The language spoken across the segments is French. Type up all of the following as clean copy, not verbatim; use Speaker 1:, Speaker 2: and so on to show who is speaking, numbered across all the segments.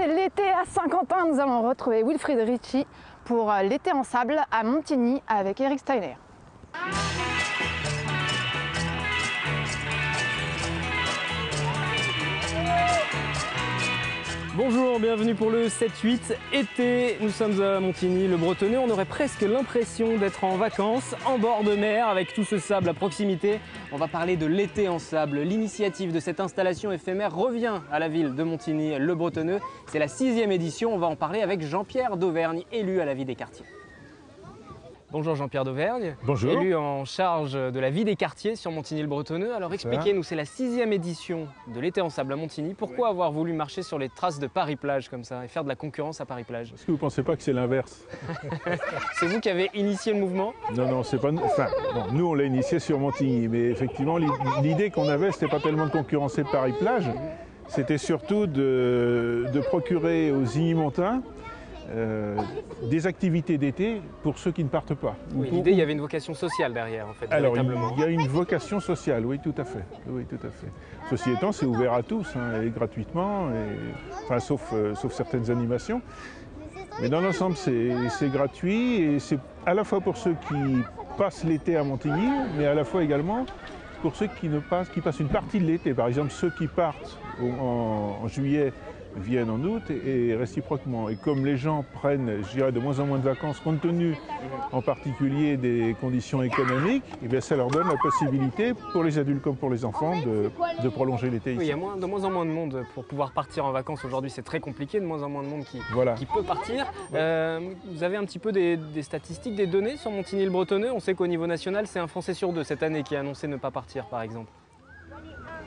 Speaker 1: c'est l'été à Saint-Quentin. Nous allons retrouver Wilfried Ricci pour l'été en sable à Montigny avec Eric Steiner.
Speaker 2: Bonjour, bienvenue pour le 7-8 été. Nous sommes à Montigny, le Bretonneux. On aurait presque l'impression d'être en vacances, en bord de mer, avec tout ce sable à proximité. On va parler de l'été en sable. L'initiative de cette installation éphémère revient à la ville de Montigny, le Bretonneux. C'est la 6e édition. On va en parler avec Jean-Pierre d'Auvergne, élu à la vie des quartiers. Bonjour Jean-Pierre d'Auvergne,
Speaker 3: bonjour.
Speaker 2: Élu en charge de la vie des quartiers sur Montigny-le-Bretonneux. Alors expliquez-nous, c'est la 6e édition de l'été en sable à Montigny. Pourquoi avoir voulu marcher sur les traces de Paris-Plage comme ça et faire de la concurrence à Paris-Plage?
Speaker 3: Est-ce que vous ne pensez pas que c'est l'inverse?
Speaker 2: C'est vous qui avez initié le mouvement?
Speaker 3: Non, c'est pas nous. Enfin, bon, nous on l'a initié sur Montigny, mais effectivement l'idée qu'on avait, c'était pas tellement de concurrencer Paris-Plage, c'était surtout de procurer aux Igny-Montains des activités d'été pour ceux qui ne partent pas.
Speaker 2: Oui, l'idée, il y avait une vocation sociale derrière, en fait.
Speaker 3: Alors, il y a une vocation sociale, oui, tout à fait. Oui, tout à fait. Ceci étant, c'est ouvert à tous, et gratuitement, enfin, sauf certaines animations. Mais dans l'ensemble, c'est gratuit, et c'est à la fois pour ceux qui passent l'été à Montigny, mais à la fois également pour ceux qui passent une partie de l'été. Par exemple, ceux qui partent en juillet viennent en août et réciproquement. Et comme les gens prennent, je dirais, de moins en moins de vacances, compte tenu en particulier des conditions économiques, et bien ça leur donne la possibilité, pour les adultes comme pour les enfants, de prolonger l'été ici.
Speaker 2: Oui, il y a de moins en moins de monde pour pouvoir partir en vacances. Aujourd'hui, c'est très compliqué, de moins en moins de monde qui peut partir. Vous avez un petit peu des statistiques, des données sur Montigny-le-Bretonneux? On sait qu'au niveau national, c'est un Français sur deux cette année qui a annoncé ne pas partir, par exemple.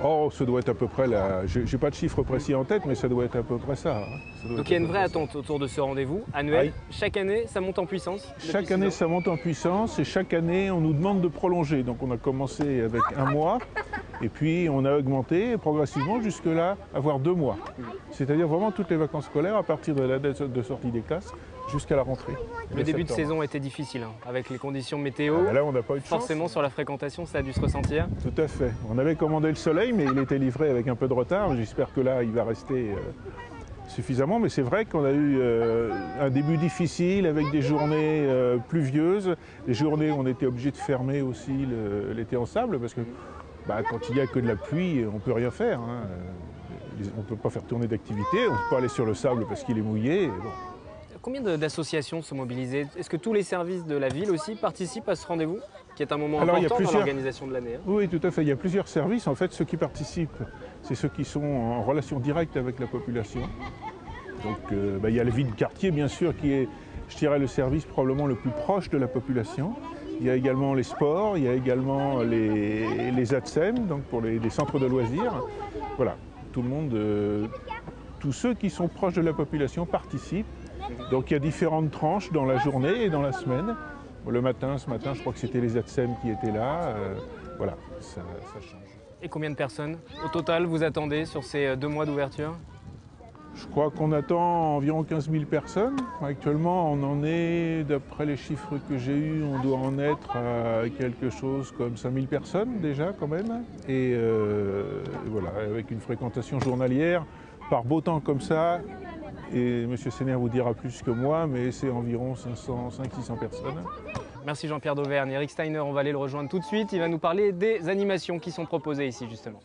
Speaker 3: Oh, ça doit être à peu près là. J'ai pas de chiffre précis en tête, mais ça doit être à peu près ça.
Speaker 2: Donc il y a une vraie attente autour de ce rendez-vous annuel. Oui. Chaque année, ça monte en puissance?
Speaker 3: Chaque année, ça monte en puissance et chaque année, on nous demande de prolonger. Donc on a commencé avec 1 mois et puis on a augmenté progressivement jusque-là, avoir 2 mois. C'est-à-dire vraiment toutes les vacances scolaires à partir de la date de sortie des classes jusqu'à la rentrée.
Speaker 2: Le début de saison était difficile, avec les conditions météo.
Speaker 3: Là, on n'a pas eu de chance.
Speaker 2: Forcément, sur la fréquentation, ça a dû se ressentir.
Speaker 3: Tout à fait. On avait commandé le soleil, mais il était livré avec un peu de retard. J'espère que là, il va rester suffisamment. Mais c'est vrai qu'on a eu un début difficile avec des journées pluvieuses. Des journées où on était obligé de fermer aussi l'été en sable parce que quand il n'y a que de la pluie, on ne peut rien faire. On ne peut pas faire tourner d'activité. On ne peut pas aller sur le sable parce qu'il est mouillé.
Speaker 2: Combien d'associations sont mobilisées? Est-ce que tous les services de la ville aussi participent à ce rendez-vous, qui est un moment important dans l'organisation de l'année?
Speaker 3: Oui, tout à fait. Il y a plusieurs services. En fait, ceux qui participent, c'est ceux qui sont en relation directe avec la population. Donc, il y a la vie de quartier, bien sûr, qui est, je dirais, le service probablement le plus proche de la population. Il y a également les sports, il y a également les ATSEM, donc pour les centres de loisirs. Voilà, tout le monde, tous ceux qui sont proches de la population participent. Donc il y a différentes tranches dans la journée et dans la semaine. Ce matin, je crois que c'était les ATSEM qui étaient là. Voilà, ça change.
Speaker 2: Et combien de personnes au total vous attendez sur ces 2 mois d'ouverture?
Speaker 3: Je crois qu'on attend environ 15 000 personnes. Actuellement, on en est, d'après les chiffres que j'ai eus, on doit en être à quelque chose comme 5 000 personnes déjà quand même. Et voilà, avec une fréquentation journalière, par beau temps comme ça, et M. Steiner vous dira plus que moi, mais c'est environ 500-600 personnes.
Speaker 2: Merci Jean-Pierre d'Auvergne. Eric Steiner, on va aller le rejoindre tout de suite. Il va nous parler des animations qui sont proposées ici justement.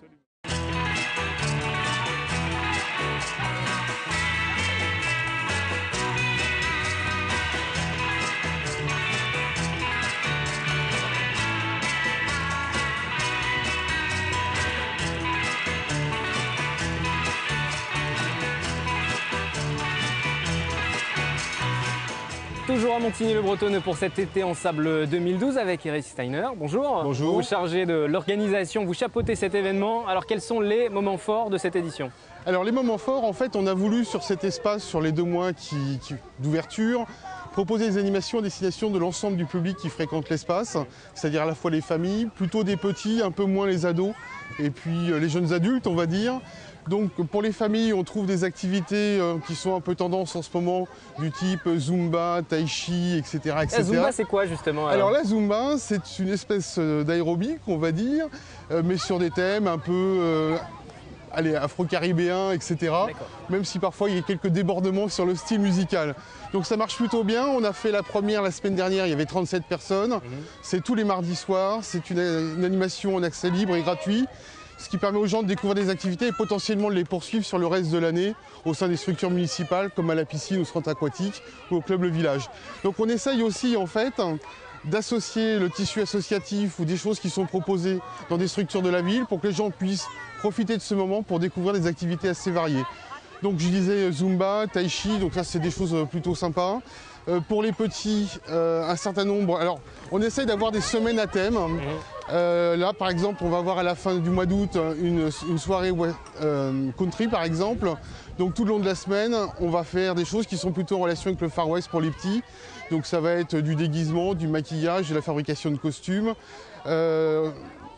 Speaker 2: Toujours à Montigny-le-Bretonneux pour cet été en sable 2012 avec Eric Steiner. Bonjour.
Speaker 3: Bonjour.
Speaker 2: Vous chargez de l'organisation, vous chapeautez cet événement. Alors quels sont les moments forts de cette édition?
Speaker 4: Alors les moments forts, en fait, on a voulu sur cet espace, sur les 2 mois d'ouverture, proposer des animations à destination de l'ensemble du public qui fréquente l'espace, c'est-à-dire à la fois les familles, plutôt des petits, un peu moins les ados, et puis les jeunes adultes, on va dire. Donc pour les familles, on trouve des activités qui sont un peu tendance en ce moment, du type Zumba, Tai Chi, etc.
Speaker 2: La Zumba, c'est quoi justement
Speaker 4: alors la Zumba, c'est une espèce d'aérobic, on va dire, mais sur des thèmes un peu afro-caribéen, etc. Même si parfois il y a quelques débordements sur le style musical. Donc ça marche plutôt bien. On a fait la première la semaine dernière, il y avait 37 personnes. C'est tous les mardis soirs, c'est une animation en accès libre et gratuit, ce qui permet aux gens de découvrir des activités et potentiellement de les poursuivre sur le reste de l'année au sein des structures municipales comme à la piscine, au centre aquatique ou au club Le Village. Donc on essaye aussi en fait d'associer le tissu associatif ou des choses qui sont proposées dans des structures de la ville pour que les gens puissent profiter de ce moment pour découvrir des activités assez variées. Donc je disais Zumba, Tai Chi, donc ça c'est des choses plutôt sympas. Pour les petits, un certain nombre. Alors, on essaye d'avoir des semaines à thème. Là, par exemple, on va avoir à la fin du mois d'août une soirée country, par exemple. Donc, tout le long de la semaine, on va faire des choses qui sont plutôt en relation avec le Far West pour les petits. Donc, ça va être du déguisement, du maquillage, de la fabrication de costumes.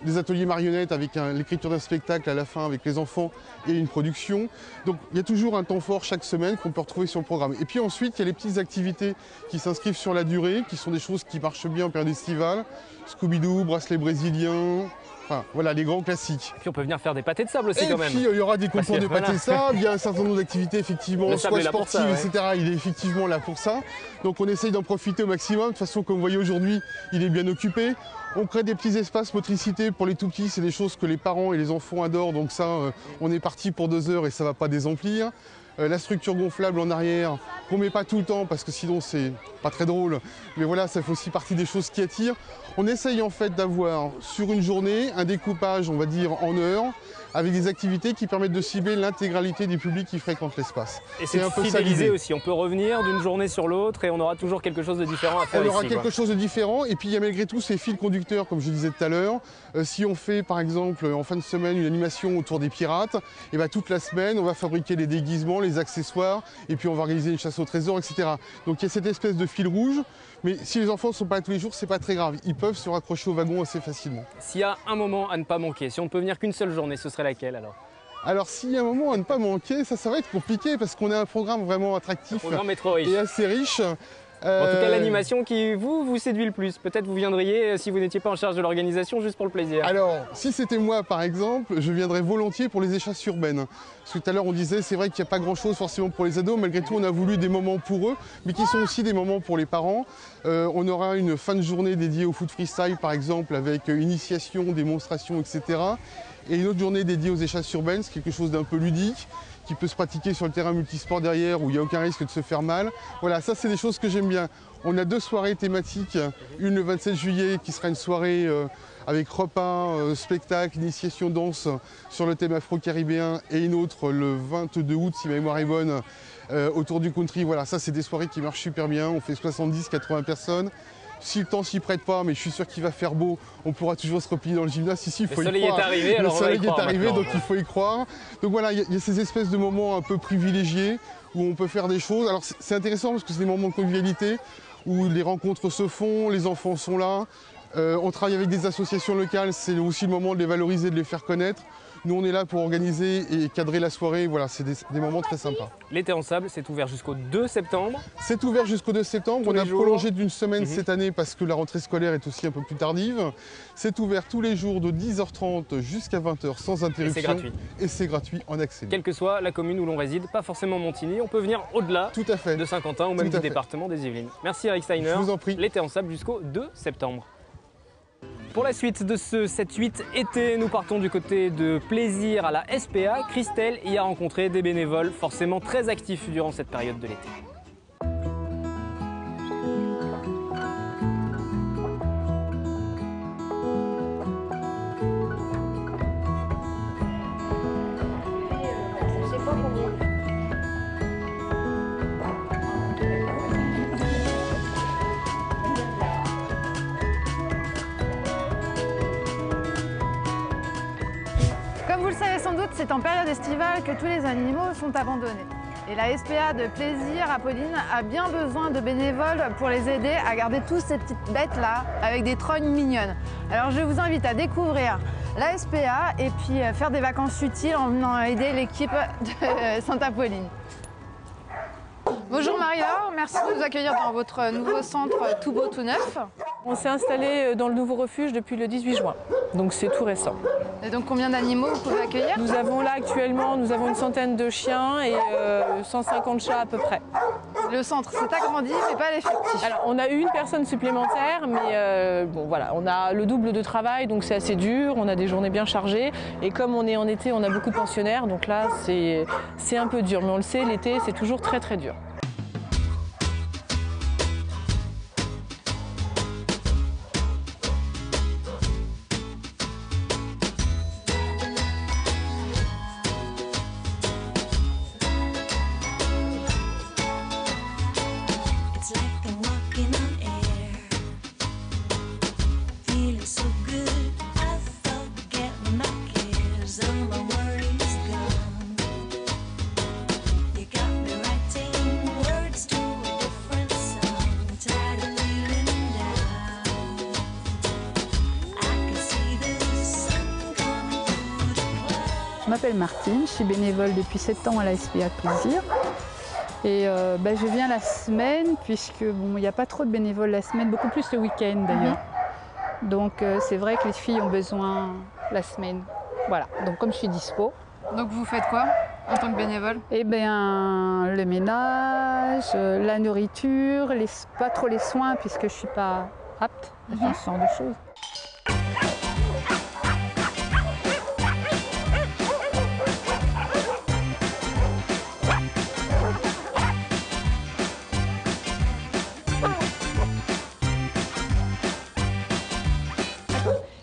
Speaker 4: Des ateliers marionnettes avec l'écriture d'un spectacle à la fin avec les enfants et une production. Donc il y a toujours un temps fort chaque semaine qu'on peut retrouver sur le programme. Et puis ensuite, il y a les petites activités qui s'inscrivent sur la durée, qui sont des choses qui marchent bien en période estivale. Scooby-Doo, bracelet brésilien, enfin voilà les grands classiques.
Speaker 2: Et puis on peut venir faire des pâtés de sable aussi quand même.
Speaker 4: Et puis il y aura des concours de pâtés de sable, il y a un certain nombre d'activités effectivement, soit sportives, etc. Il est effectivement là pour ça. Donc on essaye d'en profiter au maximum. De toute façon, comme vous voyez aujourd'hui, il est bien occupé. On crée des petits espaces motricité pour les tout petits, c'est des choses que les parents et les enfants adorent, donc ça, on est parti pour 2 heures et ça ne va pas désemplir. La structure gonflable en arrière, qu'on ne met pas tout le temps parce que sinon c'est pas très drôle, mais voilà, ça fait aussi partie des choses qui attirent. On essaye en fait d'avoir sur une journée un découpage, on va dire en heures, avec des activités qui permettent de cibler l'intégralité du public qui fréquente l'espace.
Speaker 2: Et c'est un peu fidélisé aussi, on peut revenir d'une journée sur l'autre et on aura toujours quelque chose de différent à faire.
Speaker 4: On aura quelque chose de différent et puis il y a malgré tout ces fils conducteurs, comme je disais tout à l'heure. Si on fait par exemple en fin de semaine une animation autour des pirates, et bien toute la semaine on va fabriquer les déguisements, les accessoires et puis on va organiser une chasse au trésor, etc. Donc il y a cette espèce de fil rouge, mais si les enfants ne sont pas là tous les jours, c'est pas très grave. Ils peuvent se raccrocher au wagon assez facilement.
Speaker 2: S'il y a un moment à ne pas manquer, si on ne peut venir qu'une seule journée, ce serait laquelle alors ?
Speaker 4: Alors s'il y a un moment à ne pas manquer, ça va être compliqué parce qu'on a un programme vraiment attractif et assez riche.
Speaker 2: En tout cas, l'animation qui vous séduit le plus. Peut-être vous viendriez si vous n'étiez pas en charge de l'organisation, juste pour le plaisir.
Speaker 4: Alors, si c'était moi par exemple, je viendrais volontiers pour les échasses urbaines. Parce que tout à l'heure on disait, c'est vrai qu'il n'y a pas grand-chose forcément pour les ados. Malgré tout, on a voulu des moments pour eux, mais qui sont aussi des moments pour les parents. On aura une fin de journée dédiée au foot freestyle par exemple, avec initiation, démonstration, etc. Et une autre journée dédiée aux échasses urbaines, c'est quelque chose d'un peu ludique, qui peut se pratiquer sur le terrain multisport derrière où il n'y a aucun risque de se faire mal. Voilà, ça c'est des choses que j'aime bien. On a 2 soirées thématiques, une le 27 juillet qui sera une soirée avec repas, spectacle, initiation, danse sur le thème afro-caribéen et une autre le 22 août si ma mémoire est bonne autour du country. Voilà, ça c'est des soirées qui marchent super bien, on fait 70-80 personnes. Si le temps s'y prête pas, mais je suis sûr qu'il va faire beau, on pourra toujours se replier dans le gymnase. Ici, il faut y croire.
Speaker 2: Le soleil est arrivé, alors
Speaker 4: le soleil est arrivé, donc il faut y croire. Donc voilà, il y a ces espèces de moments un peu privilégiés où on peut faire des choses. Alors c'est intéressant parce que c'est des moments de convivialité où les rencontres se font, les enfants sont là. On travaille avec des associations locales, c'est aussi le moment de les valoriser, de les faire connaître. Nous, on est là pour organiser et cadrer la soirée. Voilà, c'est des moments très sympas.
Speaker 2: L'été en sable, c'est ouvert jusqu'au 2 septembre.
Speaker 4: C'est ouvert jusqu'au 2 septembre. On a prolongé d'une semaine cette année parce que la rentrée scolaire est aussi un peu plus tardive. C'est ouvert tous les jours de 10h30 jusqu'à 20h sans interruption.
Speaker 2: Et c'est gratuit.
Speaker 4: Et c'est gratuit en accès.
Speaker 2: Quelle que soit la commune où l'on réside, pas forcément Montigny, on peut venir au-delà de Saint-Quentin ou même du département des Yvelines. Merci Eric Steiner.
Speaker 4: Je vous en prie.
Speaker 2: L'été en sable jusqu'au 2 septembre. Pour la suite de ce 7-8 été, nous partons du côté de Plaisir à la SPA. Christelle y a rencontré des bénévoles forcément très actifs durant cette période de l'été.
Speaker 1: Comme vous le savez sans doute, c'est en période estivale que tous les animaux sont abandonnés. Et la SPA de Plaisir, Apolline, a bien besoin de bénévoles pour les aider à garder tous ces petites bêtes-là avec des trognes mignonnes. Alors je vous invite à découvrir la SPA et puis faire des vacances utiles en venant aider l'équipe de Sainte-Apolline. Bonjour Marie-Laure, merci de nous accueillir dans votre nouveau centre tout beau, tout neuf.
Speaker 5: On s'est installé dans le nouveau refuge depuis le 18 juin, donc c'est tout récent.
Speaker 1: Et donc combien d'animaux vous pouvez accueillir?
Speaker 5: Nous avons là actuellement, nous avons une centaine de chiens et 150 chats à peu près.
Speaker 1: Le centre s'est agrandi, mais pas l'effectif.
Speaker 5: Alors on a eu une personne supplémentaire, mais bon voilà, on a le double de travail, donc c'est assez dur, on a des journées bien chargées. Et comme on est en été, on a beaucoup de pensionnaires, donc là c'est un peu dur. Mais on le sait, l'été c'est toujours très très dur.
Speaker 6: Je m'appelle Martine, je suis bénévole depuis 7 ans à la SPA Plaisir. Et je viens la semaine, puisque bon, il n'y a pas trop de bénévoles la semaine, beaucoup plus le week-end d'ailleurs. Donc c'est vrai que les filles ont besoin la semaine. Voilà, donc comme je suis dispo.
Speaker 1: Donc vous faites quoi en tant que bénévole?
Speaker 6: Eh bien, le ménage, la nourriture, pas trop les soins, puisque je ne suis pas apte à faire ce genre de choses.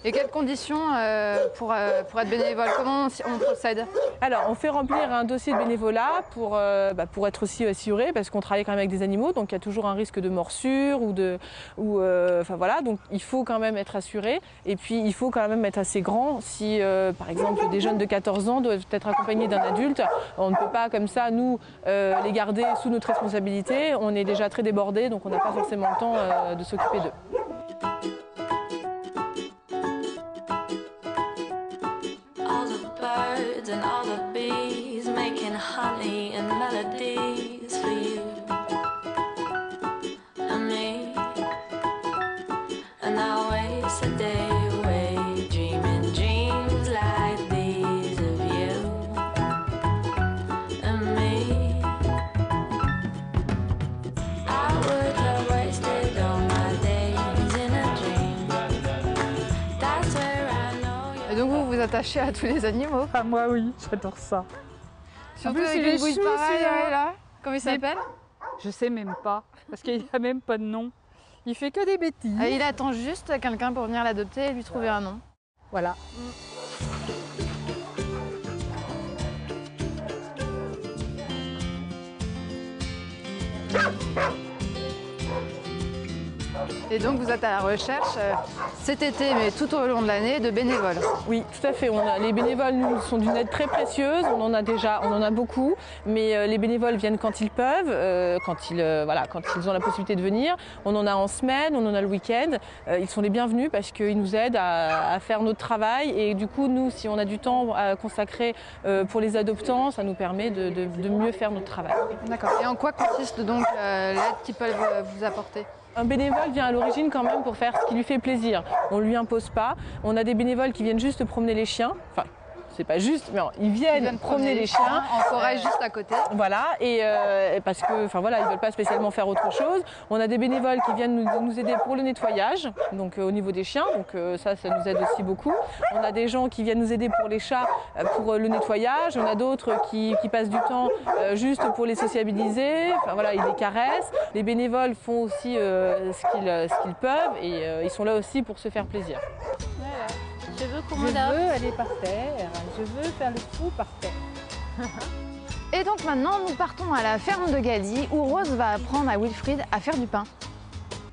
Speaker 1: Et quelles conditions pour être bénévole? Comment on procède?
Speaker 5: Alors, on fait remplir un dossier de bénévolat pour être aussi assuré, parce qu'on travaille quand même avec des animaux, donc il y a toujours un risque de morsure voilà, donc il faut quand même être assuré. Et puis, il faut quand même être assez grand. Si, par exemple, des jeunes de 14 ans doivent être accompagnés d'un adulte, on ne peut pas comme ça, nous, les garder sous notre responsabilité. On est déjà très débordés, donc on n'a pas forcément le temps de s'occuper d'eux.
Speaker 7: And all the bees making honey and melodies for you and me. And I waste a day away dreaming dreams like these of you and me. I would have wasted all my days in a dream. That's where I know you.
Speaker 1: Et donc vous vous attachez à tous les animaux?
Speaker 6: Ah, moi oui, j'adore ça.
Speaker 1: Surtout
Speaker 6: En plus,
Speaker 1: avec
Speaker 6: il est
Speaker 1: une bouille
Speaker 6: chou,
Speaker 1: pareille,
Speaker 6: celui-là.
Speaker 1: ouais, là. Comment il s'appelle?
Speaker 6: Je sais même pas, parce qu'il n'a même pas de nom. Il fait que des bêtises.
Speaker 1: Il attend juste quelqu'un pour venir l'adopter et lui trouver un nom.
Speaker 6: Voilà.
Speaker 1: Et donc vous êtes à la recherche cet été, mais tout au long de l'année, de bénévoles.
Speaker 5: Oui, tout à fait. Les bénévoles nous sont d'une aide très précieuse. On en a beaucoup, mais les bénévoles viennent quand ils peuvent, quand ils ont la possibilité de venir. On en a en semaine, on en a le week-end. Ils sont les bienvenus parce qu'ils nous aident à faire notre travail. Et du coup, nous, si on a du temps à consacrer pour les adoptants, ça nous permet de mieux faire notre travail.
Speaker 1: D'accord. Et en quoi consiste donc l'aide qu'ils peuvent vous apporter?
Speaker 5: Un bénévole vient à l'origine quand même pour faire ce qui lui fait plaisir. On ne lui impose pas. On a des bénévoles qui viennent juste promener les chiens. Enfin, c'est pas juste, mais ils viennent promener les chiens.
Speaker 1: En forêt juste à côté.
Speaker 5: Voilà, et parce que, ils ne veulent pas spécialement faire autre chose. On a des bénévoles qui viennent nous aider pour le nettoyage, donc au niveau des chiens, donc ça nous aide aussi beaucoup. On a des gens qui viennent nous aider pour les chats, pour le nettoyage. On a d'autres qui passent du temps juste pour les sociabiliser. Enfin voilà, ils les caressent. Les bénévoles font aussi ce qu'ils peuvent et ils sont là aussi pour se faire plaisir.
Speaker 6: Voilà. Je veux aller par terre, je veux faire le trou par terre.
Speaker 1: Et donc maintenant, nous partons à la ferme de Galie où Rose va apprendre à Wilfried à faire du pain.